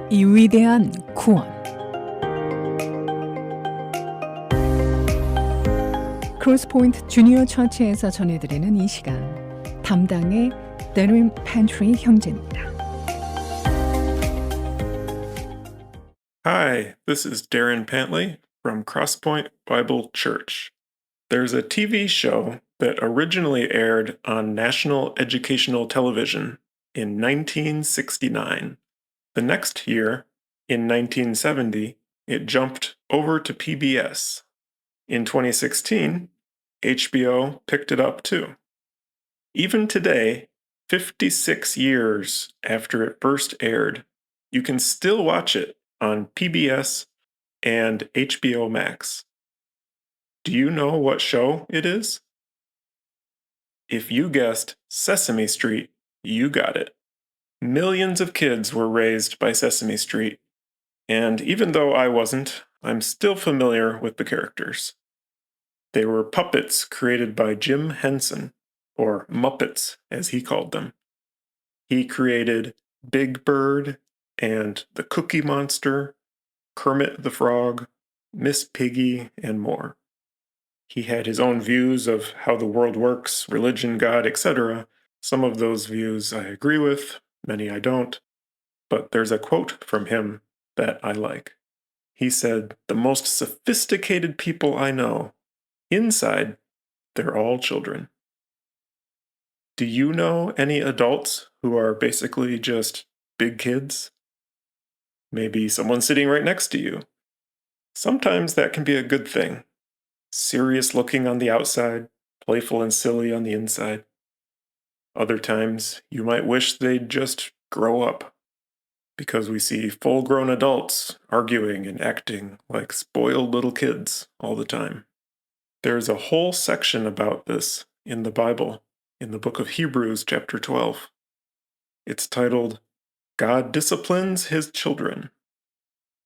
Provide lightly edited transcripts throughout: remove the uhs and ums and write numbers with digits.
이 위대한 구원. 크로스포인트 주니어 처치에서 전해드리는 이 시간, 담당의 Darin Pantley 형제입니다. Hi, this is Darin Pantley from Crosspoint Bible Church. There's a TV show that originally aired on National Educational Television in 1969. The next year, in 1970, it jumped over to PBS. In 2016, HBO picked it up too. Even today, 56 years after it first aired, you can still watch it on PBS and HBO Max. Do you know what show it is? If you guessed Sesame Street, you got it. Millions of kids were raised by Sesame Street, and even though I wasn't, I'm still familiar with the characters. They were puppets created by Jim Henson, or Muppets as he called them. He created Big Bird and the Cookie Monster, Kermit the Frog, Miss Piggy, and more. He had his own views of how the world works, religion, God, etc. Some of those views I agree with, many I don't, but there's a quote from him that I like. He said, "The most sophisticated people I know, inside, they're all children." Do you know any adults who are basically just big kids? Maybe someone sitting right next to you. Sometimes that can be a good thing. Serious looking on the outside, playful and silly on the inside. Other times, you might wish they'd just grow up, because we see full-grown adults arguing and acting like spoiled little kids all the time. There's a whole section about this in the Bible, in the book of Hebrews, chapter 12. It's titled, God Disciplines His Children.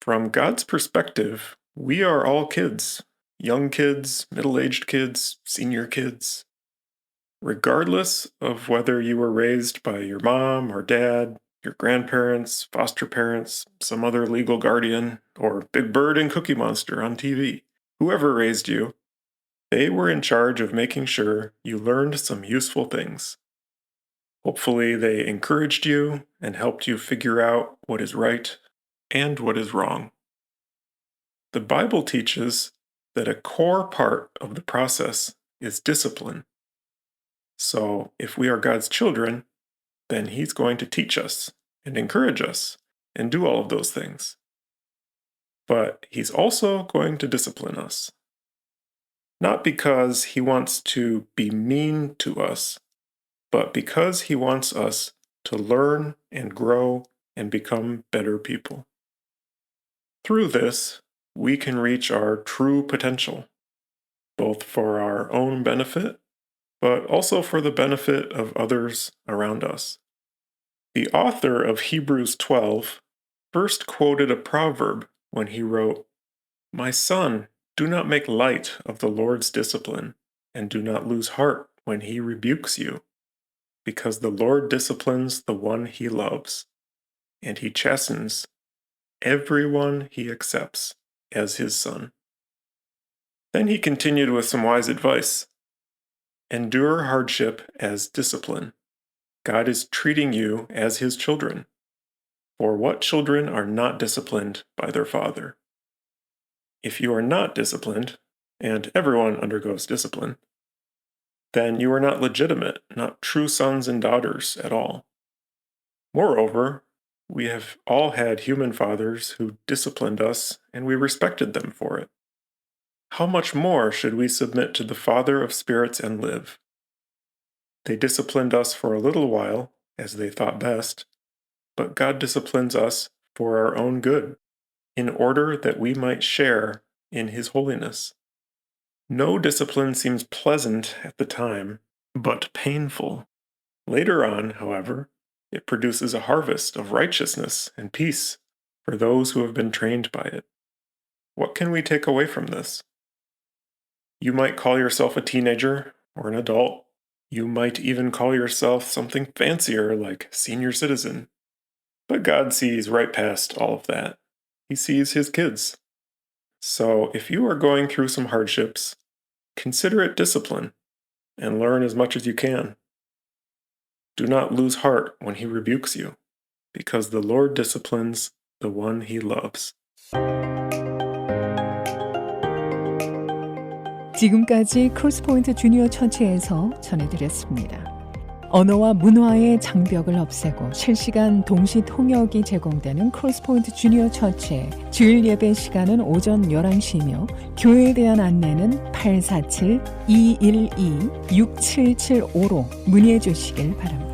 From God's perspective, we are all kids, young kids, middle-aged kids, senior kids. Regardless of whether you were raised by your mom or dad, your grandparents, foster parents, some other legal guardian, or Big Bird and Cookie Monster on TV, whoever raised you, they were in charge of making sure you learned some useful things. Hopefully, they encouraged you and helped you figure out what is right and what is wrong. The Bible teaches that a core part of the process is discipline. So, if we are God's children, then He's going to teach us and encourage us and do all of those things. But He's also going to discipline us. Not because He wants to be mean to us, but because He wants us to learn and grow and become better people. Through this, we can reach our true potential, both for our own benefit, but also for the benefit of others around us. The author of Hebrews 12 first quoted a proverb when he wrote, "My son, do not make light of the Lord's discipline, and do not lose heart when He rebukes you. Because the Lord disciplines the one He loves, and He chastens everyone He accepts as His son." Then he continued with some wise advice. Endure hardship as discipline. God is treating you as His children. For what children are not disciplined by their father? If you are not disciplined, and everyone undergoes discipline, then you are not legitimate, not true sons and daughters at all. Moreover, we have all had human fathers who disciplined us, and we respected them for it. How much more should we submit to the Father of spirits and live? They disciplined us for a little while, as they thought best, but God disciplines us for our own good, in order that we might share in His holiness. No discipline seems pleasant at the time, but painful. Later on, however, it produces a harvest of righteousness and peace for those who have been trained by it. What can we take away from this? You might call yourself a teenager or an adult. You might even call yourself something fancier like senior citizen. But God sees right past all of that. He sees his kids. So if you are going through some hardships, consider it discipline and learn as much as you can. Do not lose heart when he rebukes you, because the Lord disciplines the one he loves. 지금까지 크로스포인트 주니어 처치에서 전해드렸습니다. 언어와 문화의 장벽을 없애고 실시간 동시 통역이 제공되는 크로스포인트 주니어 처치의 주일 예배 시간은 오전 11시이며 교회에 대한 안내는 847-212-6775로 문의해 주시길 바랍니다.